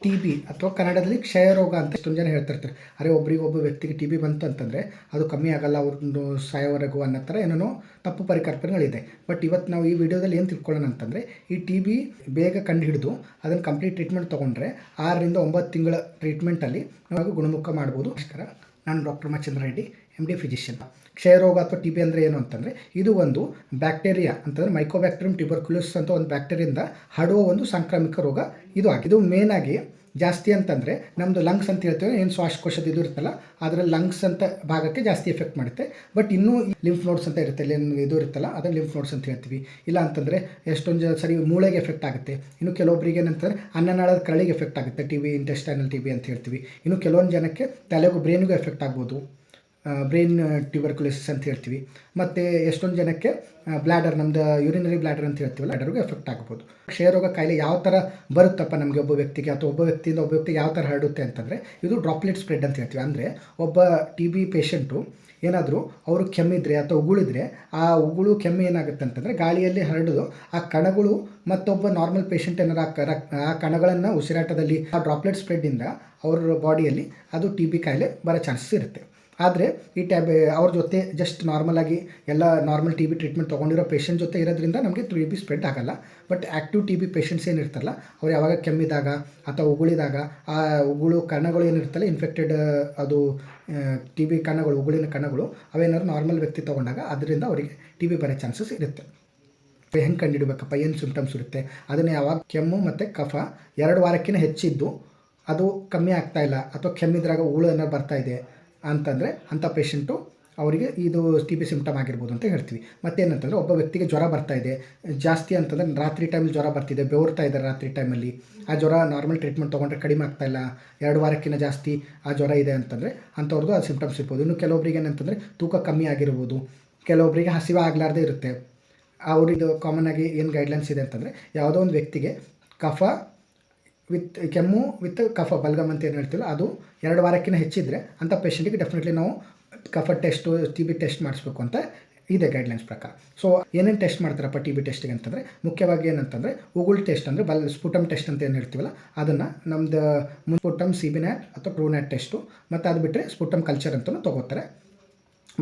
T B ಅಥವಾ ಕನ್ನಡದಲ್ಲಿ ಕ್ಷಯರೋಗ ಅಂತ ಎಷ್ಟೊಂದು ಜನ ಹೇಳ್ತಿರ್ತಾರೆ. ಅರೆ ಒಬ್ಬ ವ್ಯಕ್ತಿಗೆ ಟಿ ಬಿ ಬಂತು ಅಂತಂದರೆ ಅದು ಕಮ್ಮಿ ಆಗಲ್ಲ ಅವ್ರದ್ದು ಸಾಯೋವರೆಗೂ ಅನ್ನೋ ಥರ ಏನೇನೋ ತಪ್ಪು ಪರಿಕಲ್ಪನೆಗಳಿದೆ. ಬಟ್ ಇವತ್ತು ನಾವು ಈ ವಿಡಿಯೋದಲ್ಲಿ ಏನು ತಿಳ್ಕೊಳ್ಳೋಣ ಅಂತಂದರೆ, ಈ ಟಿ ಬಿ ಬೇಗ ಕಂಡು ಹಿಡಿದು ಅದನ್ನು ಕಂಪ್ಲೀಟ್ ಟ್ರೀಟ್ಮೆಂಟ್ ತೊಗೊಂಡ್ರೆ 6ರಿಂದ 9 ತಿಂಗಳ ಟ್ರೀಟ್ಮೆಂಟಲ್ಲಿ ನಾವು ಗುಣಮುಖ ಮಾಡ್ಬೋದು. ನಮಸ್ಕಾರ, ನಾನು ಡಾಕ್ಟರ್ ಮಚ್ಚಂದ್ರ ರೆಡ್ಡಿ, MD ಫಿಸಿಷಿಯನ್. ಕ್ಷಯರೋಗ ಅಥವಾ ಟಿ ಬಿ ಅಂದರೆ ಏನು ಅಂತಂದರೆ, ಇದು ಒಂದು ಬ್ಯಾಕ್ಟೀರಿಯಾ ಅಂತಂದರೆ ಮೈಕೋಬ್ಯಾಕ್ಟೀರಿಯಂ ಟ್ಯೂಬರ್ಕ್ಯುಲೋಸಿಸ್ ಅಂತ ಒಂದು ಬ್ಯಾಕ್ಟೀರಿಯಿಂದ ಹರಡುವ ಒಂದು ಸಾಂಕ್ರಾಮಿಕ ರೋಗ. ಇದು ಮೇನಾಗಿ ಜಾಸ್ತಿ ಅಂತಂದರೆ ನಮ್ಮದು ಲಂಗ್ಸ್ ಅಂತ ಹೇಳ್ತೇವೆ, ಏನು ಶ್ವಾಸಕೋಶದ ಇದು ಇರುತ್ತಲ್ಲ ಅದರಲ್ಲಿ ಲಂಗ್ಸ್ ಅಂತ ಭಾಗಕ್ಕೆ ಜಾಸ್ತಿ ಎಫೆಕ್ಟ್ ಮಾಡುತ್ತೆ. ಬಟ್ ಇನ್ನೂ ಲಿಂಫ್ ನೋಡ್ಸ್ ಅಂತ ಇರುತ್ತೆ, ಇದು ಇರುತ್ತಲ್ಲ ಅದನ್ನು ಲಿಂಫ್ ನೋಡ್ಸ್ ಅಂತ ಹೇಳ್ತೀವಿ. ಇಲ್ಲ ಅಂತಂದರೆ ಎಷ್ಟೊಂದು ಸರಿ ಮೂಳೆಗೆ ಎಫೆಕ್ಟ್ ಆಗುತ್ತೆ. ಇನ್ನು ಕೆಲವೊಬ್ಬರಿಗೆ ಏನಂತಂದರೆ ಅನ್ನನಾಳದ ಕರಳಿಗೆ ಎಫೆಕ್ಟ್ ಆಗುತ್ತೆ, T B, intestinal T B ಅಂತ ಹೇಳ್ತೀವಿ. ಇನ್ನು ಕೆಲವೊಂದು ಜನಕ್ಕೆ ತಲೆಗೂ ಬ್ರೈನ್ಗೂ ಎಫೆಕ್ಟ್ ಆಗ್ಬೋದು, ಬ್ರೈನ್ ಟ್ಯೂಬರ್ಕ್ಯುಲೋಸಿಸ್ ಅಂತ ಹೇಳ್ತೀವಿ. ಮತ್ತು ಎಷ್ಟೊಂದು ಜನಕ್ಕೆ ಬ್ಲ್ಯಾಡರ್, ನಮ್ಮದು ಯೂರಿನರಿ ಬ್ಲ್ಯಾಡರ್ ಅಂತ ಹೇಳ್ತೀವಲ್ಲ, ಬ್ಲ್ಯಾಡರ್ಗೂ ಎಫೆಕ್ಟ್ ಆಗ್ಬೋದು. ಕ್ಷಯರೋಗ ಕಾಯಿಲೆ ಯಾವ ಥರ ಬರುತ್ತಪ್ಪ ನಮಗೆ ಒಬ್ಬ ವ್ಯಕ್ತಿಗೆ ಅಥವಾ ಒಬ್ಬ ವ್ಯಕ್ತಿಯಿಂದ ಒಬ್ಬ ವ್ಯಕ್ತಿಗೆ ಯಾವ ಥರ ಹರಡುತ್ತೆ ಅಂತಂದರೆ, ಇದು ಡ್ರಾಪ್ಲೆಟ್ ಸ್ಪ್ರೆಡ್ ಅಂತ ಹೇಳ್ತೀವಿ. ಅಂದರೆ ಒಬ್ಬ ಟಿ ಬಿ ಪೇಷಂಟು ಏನಾದರೂ ಅವರು ಕೆಮ್ಮಿದ್ರೆ ಅಥವಾ ಉಗುಳಿದ್ರೆ, ಆ ಉಗುಳು ಕೆಮ್ಮು ಏನಾಗುತ್ತೆ ಅಂತಂದರೆ ಗಾಳಿಯಲ್ಲಿ ಹರಡೋದು ಆ ಕಣಗಳು ಮತ್ತೊಬ್ಬ ನಾರ್ಮಲ್ ಪೇಷಂಟ್ ಏನಾರು ಆ ಕಣಗಳನ್ನು ಉಸಿರಾಟದಲ್ಲಿ ಆ ಡ್ರಾಪ್ಲೆಟ್ ಸ್ಪ್ರೆಡ್ಡಿಂದ ಅವ್ರ ಬಾಡಿಯಲ್ಲಿ ಅದು ಟಿ ಬಿ ಕಾಯಿಲೆ ಬರೋ ಚಾನ್ಸಸ್ ಇರುತ್ತೆ. ಆದರೆ ಈ ಅವ್ರ ಜೊತೆ ಜಸ್ಟ್ ನಾರ್ಮಲಾಗಿ ಎಲ್ಲ ನಾರ್ಮಲ್ ಟಿ ಬಿ ಟ್ರೀಟ್ಮೆಂಟ್ ತೊಗೊಂಡಿರೋ ಪೇಷಂಟ್ ಜೊತೆ ಇರೋದ್ರಿಂದ ನಮಗೆ ಟಿ ಬಿ ಸ್ಪ್ರೆಡ್ ಆಗೋಲ್ಲ. But active T B patients ಏನಿರ್ತಾರಲ್ಲ, ಅವ್ರು ಯಾವಾಗ ಕೆಮ್ಮಿದಾಗ ಅಥವಾ ಉಗುಳಿದಾಗ ಆ ಉಗುಳು ಕಣಗಳು ಏನಿರ್ತಲ್ಲ ಇನ್ಫೆಕ್ಟೆಡ್, ಅದು ಟಿ ಬಿ ಕಣಗಳು, ಉಗುಳಿನ ಕಣಗಳು ಅವೇನಾದ್ರು ನಾರ್ಮಲ್ ವ್ಯಕ್ತಿ ತೊಗೊಂಡಾಗ ಅದರಿಂದ ಅವರಿಗೆ ಟಿ ಬಿ ಬರೋ ಚಾನ್ಸಸ್ ಇರುತ್ತೆ. ಹೆಂಗೆ ಕಂಡುಹಿಡಬೇಕಪ್ಪ, ಏನು ಸಿಂಪ್ಟಮ್ಸ್ ಇರುತ್ತೆ ಅದನ್ನು ಯಾವಾಗ ಕೆಮ್ಮು ಮತ್ತು ಕಫ 2 ವಾರಕ್ಕಿಂತ ಹೆಚ್ಚಿದ್ದು ಅದು ಕಮ್ಮಿ ಆಗ್ತಾಯಿಲ್ಲ ಅಥವಾ ಕೆಮ್ಮಿದ್ರಾಗ ಉಗುಳು ಏನಾದ್ರು ಬರ್ತಾಯಿದೆ ಅಂತಂದರೆ ಅಂಥ ಪೇಷಂಟು ಅವರಿಗೆ ಇದು ಟಿ ಬಿ ಸಿಂಪ್ಟಮ್ ಆಗಿರ್ಬೋದು ಅಂತ ಹೇಳ್ತೀವಿ. ಮತ್ತೇನಂತಂದರೆ ಒಬ್ಬ ವ್ಯಕ್ತಿಗೆ ಜ್ವರ ಬರ್ತಾಯಿದೆ ಜಾಸ್ತಿ ಅಂತಂದರೆ, ರಾತ್ರಿ ಟೈಮಲ್ಲಿ ಜ್ವರ ಬರ್ತಿದೆ, ಬೆವರ್ತಾ ಇದ್ದಾರೆ ರಾತ್ರಿ ಟೈಮಲ್ಲಿ, ಆ ಜ್ವರ ನಾರ್ಮಲ್ ಟ್ರೀಟ್ಮೆಂಟ್ ತೊಗೊಂಡ್ರೆ ಕಡಿಮೆ ಆಗ್ತಾಯಿಲ್ಲ, 2 ವಾರಕ್ಕಿಂತ ಜಾಸ್ತಿ ಆ ಜ್ವರ ಇದೆ ಅಂತಂದರೆ ಅಂಥವ್ರದ್ದು ಅದು ಸಿಂಪ್ಟಮ್ಸ್ ಇರ್ಬೋದು. ಇನ್ನು ಕೆಲವೊಬ್ಬರಿಗೆ ಏನಂತಂದರೆ ತೂಕ ಕಮ್ಮಿ ಆಗಿರ್ಬೋದು, ಕೆಲವೊಬ್ಬರಿಗೆ ಹಸಿವೆ ಆಗಲಾರ್ದೇ ಇರುತ್ತೆ. ಅವ್ರಿದು ಕಾಮನ್ನಾಗಿ ಏನು ಗೈಡ್ಲೈನ್ಸ್ ಇದೆ ಅಂತಂದರೆ, ಯಾವುದೋ ಒಂದು ವ್ಯಕ್ತಿಗೆ ಕಫ ವಿತ್ ಕೆಮ್ಮು ವಿತ್ ಕಫ ಬಲ್ಗಮ್ ಅಂತ ಏನು ಹೇಳ್ತೀವಲ್ಲ ಅದು 2 ವಾರಕ್ಕಿಂತ ಹೆಚ್ಚಿದ್ರೆ ಅಂಥ ಪೇಷಂಟಿಗೆ ಡೆಫಿನೆಟ್ಲಿ ನಾವು ಕಫ ಟೆಸ್ಟು, ಟಿ ಬಿ ಟೆಸ್ಟ್ ಮಾಡಿಸ್ಬೇಕು ಅಂತ ಇದೆ ಗೈಡ್ಲೈನ್ಸ್ ಪ್ರಕಾರ. ಸೊ ಏನೇನು ಟೆಸ್ಟ್ ಮಾಡ್ತಾರಪ್ಪ ಟಿ ಬಿ ಟೆಸ್ಟಿಗೆ ಅಂತಂದರೆ, ಮುಖ್ಯವಾಗಿ ಏನಂತಂದರೆ ಉಗುಳು ಟೆಸ್ಟ್ ಅಂದರೆ ಸ್ಪುಟಮ್ ಟೆಸ್ಟ್ ಅಂತ ಏನು ಹೇಳ್ತೀವಲ್ಲ ಅದನ್ನು ನಮ್ಮದು ಸ್ಪುಟಮ್ ಸಿಬಿನ್ಯಾಟ್ ಅಥವಾ ಟ್ರೂನ್ಯಾಟ್ ಟೆಸ್ಟು, ಮತ್ತು ಅದು ಬಿಟ್ಟರೆ ಸ್ಪುಟಮ್ ಕಲ್ಚರ್ ಅಂತಲೂ ತೊಗೋತಾರೆ.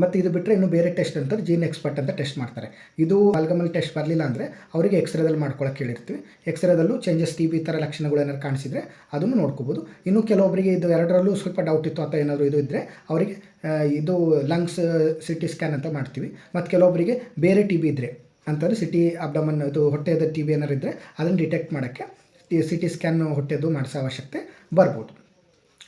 ಮತ್ತು ಇದು ಬಿಟ್ಟರೆ ಇನ್ನು ಬೇರೆ ಟೆಸ್ಟ್ ಅಂತಾರೆ ಜೀನ್ ಎಕ್ಸ್ಪರ್ಟ್ ಅಂತ ಟೆಸ್ಟ್ ಮಾಡ್ತಾರೆ. ಇದು ಬಲ್ಗಮಲ್ಲಿ ಟೆಸ್ಟ್ ಬರಲಿಲ್ಲ ಅಂದರೆ ಅವರಿಗೆ ಎಕ್ಸ್ರೇದಲ್ಲಿ ಮಾಡ್ಕೊಳ್ಳೋಕೆ ಹೇಳಿರ್ತೀವಿ. ಎಕ್ಸ್ರೇದಲ್ಲೂ ಚೇಂಜಸ್ ಟಿ ಬಿ ಥರ ಲಕ್ಷಣಗಳು ಏನಾದ್ರು ಕಾಣಿಸಿದರೆ ಅದನ್ನು ನೋಡ್ಕೋಬೋದು. ಇನ್ನು ಕೆಲವೊಬ್ಬರಿಗೆ ಇದು ಎರಡರಲ್ಲೂ ಸ್ವಲ್ಪ ಡೌಟ್ ಇತ್ತು ಅಥವಾ ಏನಾದರೂ ಇದು ಇದ್ದರೆ ಅವರಿಗೆ ಇದು ಲಂಗ್ಸ್ CT ಸ್ಕ್ಯಾನ್ ಅಂತ ಮಾಡ್ತೀವಿ. ಮತ್ತು ಕೆಲವೊಬ್ಬರಿಗೆ ಬೇರೆ ಟಿ ಬಿ ಇದ್ದರೆ ಅಂತಂದರೆ ಸಿಟಿ ಅಬ್ಡಮನ್, ಇದು ಹೊಟ್ಟೆದ ಟಿ ಬಿ ಏನಾರು ಇದ್ದರೆ ಅದನ್ನು ಡಿಟೆಕ್ಟ್ ಮಾಡೋಕ್ಕೆ CT ಸ್ಕ್ಯಾನ್ ಹೊಟ್ಟೆದು ಮಾಡಿಸೋ ಅವಶ್ಯಕತೆ ಬರ್ಬೋದು.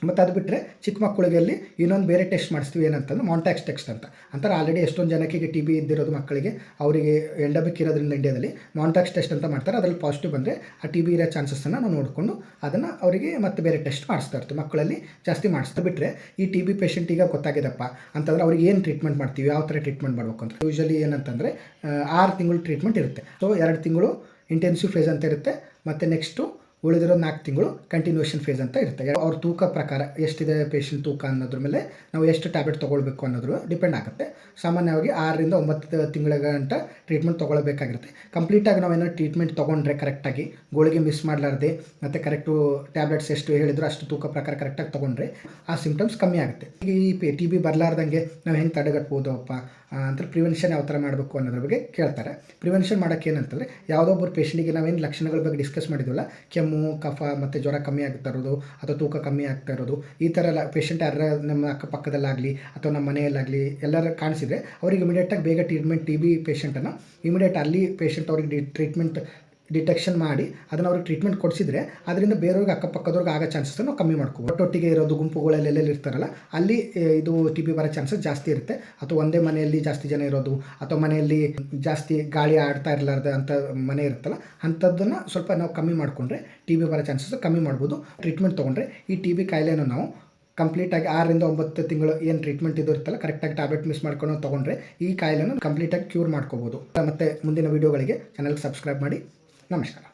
ಮತ್ತು ಅದು ಬಿಟ್ಟರೆ ಚಿಕ್ಕ ಮಕ್ಕಳಿಗೆ ಅಲ್ಲಿ ಇನ್ನೊಂದು ಬೇರೆ ಟೆಸ್ಟ್ ಮಾಡಿಸ್ತೀವಿ, ಏನಂತಂದ್ರೆ ಮಾಂಟ್ಯಾಕ್ಸ್ ಟೆಸ್ಟ್ ಅಂತ ಅಂತಾರೆ. ಆಲ್ರೆಡಿ ಎಷ್ಟೊಂದು ಜನಕ್ಕೆ ಟಿ ಬಿ ಇದ್ದಿರೋದು ಮಕ್ಕಳಿಗೆ, ಅವರಿಗೆ ಎಂಡಮಿಕ್ ಇರೋದ್ರಿಂದ ಇಂಡಿಯಾದಲ್ಲಿ ಮಾಂಟ್ಯಾಕ್ಸ್ ಟೆಸ್ಟ್ ಅಂತ ಮಾಡ್ತಾರೆ. ಅದರಲ್ಲಿ ಪಾಸಿಟಿವ್ ಬಂದರೆ ಆ ಟಿ ಬಿ ಇರೋ ಚಾನ್ಸಸ್ಸನ್ನು ನಾವು ನೋಡಿಕೊಂಡು ಅದನ್ನು ಅವರಿಗೆ ಮತ್ತೆ ಬೇರೆ ಟೆಸ್ಟ್ ಮಾಡಿಸ್ತಾ ಇರ್ತೀವಿ. ಮಕ್ಕಳಲ್ಲಿ ಜಾಸ್ತಿ ಮಾಡಿಸ್ತಾ ಬಿಟ್ಟರೆ ಈ ಟಿ ಬಿ ಪೇಷಂಟಿಗೆ ಗೊತ್ತಾಗಿದೆಪ್ಪ ಅಂತಂದರೆ ಅವ್ರಿಗೆ ಏನು ಟ್ರೀಟ್ಮೆಂಟ್ ಮಾಡ್ತೀವಿ, ಯಾವ ಥರ ಟ್ರೀಟ್ಮೆಂಟ್ ಮಾಡಬೇಕು ಅಂತ. ಯೂಶ್ವಲಿ ಏನಂತಂದರೆ 6 ತಿಂಗಳು ಟ್ರೀಟ್ಮೆಂಟ್ ಇರುತ್ತೆ. ಸೊ 2 ತಿಂಗಳು ಇಂಟೆನ್ಸಿವ್ ಫೇಸ್ ಅಂತ ಇರುತ್ತೆ, ಮತ್ತು ನೆಕ್ಸ್ಟು ಉಳಿದಿರೋ 4 ತಿಂಗಳು ಕಂಟಿನ್ಯೂಷನ್ ಫೇಸ್ ಅಂತ ಇರುತ್ತೆ. ಅವ್ರ ತೂಕ ಪ್ರಕಾರ ಎಷ್ಟಿದೆ ಪೇಷಂಟ್ ತೂಕ ಅನ್ನೋದ್ರ ಮೇಲೆ ನಾವು ಎಷ್ಟು ಟ್ಯಾಬ್ಲೆಟ್ ತೊಗೊಳ್ಬೇಕು ಅನ್ನೋದ್ರ ಡಿಪೆಂಡ್ ಆಗುತ್ತೆ. ಸಾಮಾನ್ಯವಾಗಿ 6ರಿಂದ 9 ತಿಂಗಳ ಗಂಟ ಟ್ರೀಟ್ಮೆಂಟ್ ತೊಗೊಳ್ಬೇಕಾಗಿರುತ್ತೆ. ಕಂಪ್ಲೀಟಾಗಿ ನಾವೇನೋ ಟ್ರೀಟ್ಮೆಂಟ್ ತೊಗೊಂಡ್ರೆ ಕರೆಕ್ಟಾಗಿ ಗೋಳಿಗೆ ಮಿಸ್ ಮಾಡಲಾರ್ದೆ ಮತ್ತು ಕರೆಕ್ಟು ಟ್ಯಾಬ್ಲೆಟ್ಸ್ ಎಷ್ಟು ಹೇಳಿದ್ರು ಅಷ್ಟು ತೂಕ ಪ್ರಕಾರ ಕರೆಕ್ಟಾಗಿ ತೊಗೊಂಡ್ರೆ ಆ ಸಿಂಪ್ಟಮ್ಸ್ ಕಮ್ಮಿ ಆಗುತ್ತೆ. ಈ ಟಿ ಬಿ ಬರಲಾರ್ದಂಗೆ ನಾವು ಹೆಂಗೆ ತಡೆಗಟ್ಬೋದಪ್ಪ ಅಂತ ಪ್ರಿವೆನ್ಷನ್ ಯಾವ ಥರ ಮಾಡಬೇಕು ಅನ್ನೋದ್ರ ಬಗ್ಗೆ ಕೇಳ್ತಾರೆ. ಪ್ರಿವೆನ್ಷನ್ ಮಾಡೋಕ್ಕೆ ಏನಂತಂದರೆ, ಯಾವುದೊಬ್ಬರು ಪೇಷಂಟಿಗೆ ನಾವೇನು ಲಕ್ಷಣಗಳ ಬಗ್ಗೆ ಡಿಸ್ಕಸ್ ಮಾಡಿದ್ವಲ್ಲ, ಕೆಮ್ಮು, ಕಫ ಮತ್ತು ಜ್ವರ ಕಮ್ಮಿ ಆಗ್ತಾ ಇರೋದು ಅಥವಾ ತೂಕ ಕಮ್ಮಿ ಆಗ್ತಾ ಇರೋದು, ಈ ಥರ ಪೇಷಂಟ್ ಯಾರ ನಮ್ಮ ಅಕ್ಕಪಕ್ಕದಲ್ಲಾಗಲಿ ಅಥವಾ ನಮ್ಮ ಮನೆಯಲ್ಲಾಗಲಿ ಎಲ್ಲರೂ ಕಾಣಿಸಿದರೆ ಅವ್ರಿಗೆ ಇಮಿಡಿಯೇಟಾಗಿ ಬೇಗ ಟ್ರೀಟ್ಮೆಂಟ್, ಟಿ ಬಿ ಪೇಷಂಟನ್ನು ಇಮಿಡಿಯೇಟ್ ಅಲ್ಲಿ ಪೇಷಂಟ್ ಅವ್ರಿಗೆ ಟ್ರೀಟ್ಮೆಂಟ್ ಡಿಟೆಕ್ಷನ್ ಮಾಡಿ ಅದನ್ನು ಅವ್ರಿಗೆ ಟ್ರೀಟ್ಮೆಂಟ್ ಕೊಡಿಸಿದರೆ ಅದರಿಂದ ಬೇರೆಯವ್ರಿಗೆ ಅಕ್ಕಪಕ್ಕದವ್ರಿಗೆ ಆಗೋ ಚಾನ್ಸಸ್ಸನ್ನು ನಾವು ಕಮ್ಮಿ ಮಾಡ್ಕೋಬೋದು. ಒಟ್ಟೊಟ್ಟಿಗೆ ಇರೋದು ಗುಂಪುಗಳಲ್ಲಿ ಎಲ್ಲೆಲ್ಲಿ ಇರ್ತಾರಲ್ಲ ಅಲ್ಲಿ ಇದು ಟಿ ಬಿ ಬರೋ ಚಾನ್ಸಸ್ ಜಾಸ್ತಿ ಇರುತ್ತೆ. ಅಥವಾ ಒಂದೇ ಮನೆಯಲ್ಲಿ ಜಾಸ್ತಿ ಜನ ಇರೋದು ಅಥವಾ ಮನೆಯಲ್ಲಿ ಜಾಸ್ತಿ ಗಾಳಿ ಆಡ್ತಾ ಇರಲಾರ್ದ ಅಂತ ಮನೆ ಇರುತ್ತಲ್ಲ, ಅಂಥದ್ದನ್ನು ಸ್ವಲ್ಪ ನಾವು ಕಮ್ಮಿ ಮಾಡಿಕೊಂಡ್ರೆ ಟಿ ಬಿ ಬರೋ ಚಾನ್ಸಸ್ ಕಮ್ಮಿ ಮಾಡ್ಬೋದು. ಟ್ರೀಟ್ಮೆಂಟ್ ತೊಗೊಂಡ್ರೆ ಈ ಟಿ ಬಿ ಕಾಯಿಲೆಯನ್ನು ನಾವು ಕಂಪ್ಲೀಟಾಗಿ 6ರಿಂದ 9 ತಿಂಗಳು ಏನು ಟ್ರೀಟ್ಮೆಂಟ್ ಇದು ಇರುತ್ತಲ್ಲ, ಕರೆಕ್ಟಾಗಿ ಟ್ಯಾಬ್ಲೆಟ್ ಮಿಸ್ ಮಾಡ್ಕೊಂಡು ತೊಗೊಂಡ್ರೆ ಈ ಕಾಯಿಲೆಯನ್ನು ಕಂಪ್ಲೀಟಾಗಿ ಕ್ಯೂರ್ ಮಾಡ್ಕೋಬೋದು. ಮತ್ತು ಮುಂದಿನ ವೀಡಿಯೋಗಳಿಗೆ ಚಾನಲ್ಗೆ ಸಬ್ಸ್ಕ್ರೈಬ್ ಮಾಡಿ. ನಮಸ್ಕಾರ.